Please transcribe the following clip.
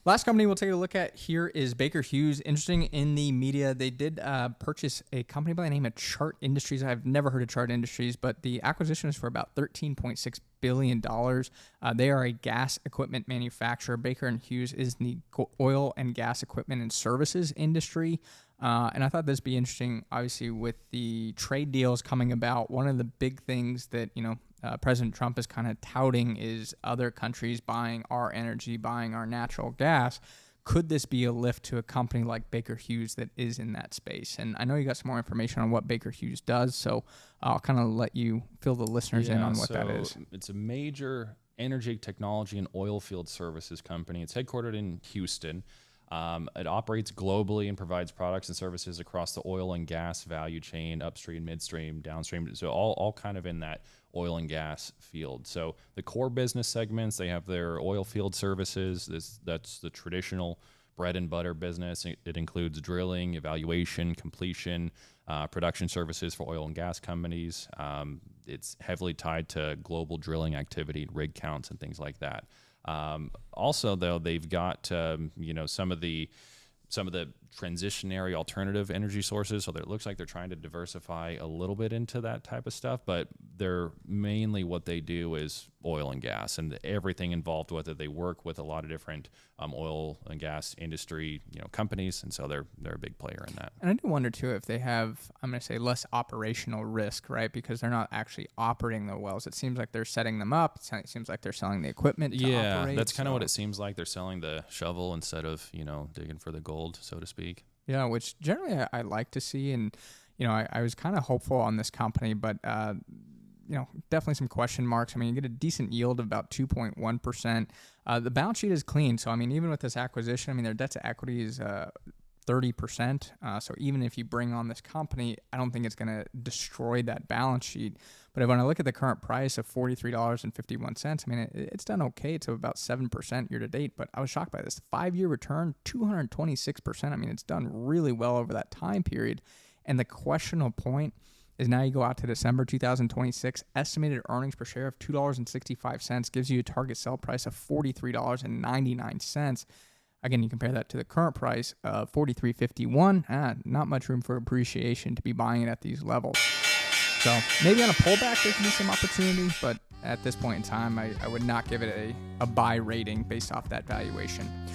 Last company we'll take a look at here is Baker Hughes. Interesting in the media, they did purchase a company by the name of Chart Industries. I've never heard of Chart Industries, but the acquisition is for about $13.6 billion. They are a gas equipment manufacturer. Baker and Hughes is in the oil and gas equipment and services industry. And I thought this would be interesting, obviously, with the trade deals coming about. One of the big things that, President Trump is kind of touting is other countries buying our energy, buying our natural gas. Could this be a lift to a company like Baker Hughes that is in that space? And I know you got some more information on what Baker Hughes does, so I'll kind of let you fill the listeners in on what that is. It's a major energy technology and oil field services company. It's headquartered in Houston. It operates globally and provides products and services across the oil and gas value chain, upstream, midstream, downstream. So all kind of in that oil and gas field. So the core business segments, they have their oil field services. That's the traditional bread and butter business. It includes drilling, evaluation, completion, production services for oil and gas companies. It's heavily tied to global drilling activity, rig counts, and things like that. Also, though, they've got some of the transitionary alternative energy sources. So it looks like they're trying to diversify a little bit into that type of stuff, but they're mainly what they do is oil and gas and everything involved with it. They work with a lot of different oil and gas industry companies, and so they're a big player in that. And I do wonder too if they have, I'm going to say, less operational risk, right? Because they're not actually operating the wells. It seems like they're setting them up. It seems like they're selling the equipment to operate. That's kind of what it seems like. They're selling the shovel instead of digging for the gold, so to speak. Yeah, which generally I like to see, and I was kind of hopeful on this company, but definitely some question marks. I mean, you get a decent yield of about 2.1%. The balance sheet is clean, so I mean, even with this acquisition, I mean, their debt to equity is 30%. So even if you bring on this company, I don't think it's going to destroy that balance sheet. But when I look at the current price of $43.51, I mean, it's done okay. It's about 7% year to date, but I was shocked by this. 5-year return, 226%. I mean, it's done really well over that time period. And the questionable point is now you go out to December 2026, estimated earnings per share of $2.65 gives you a target sell price of $43.99. Again, you compare that to the current price of $43.51. Not much room for appreciation to be buying it at these levels. So maybe on a pullback, there can be some opportunity, but at this point in time, I would not give it a buy rating based off that valuation.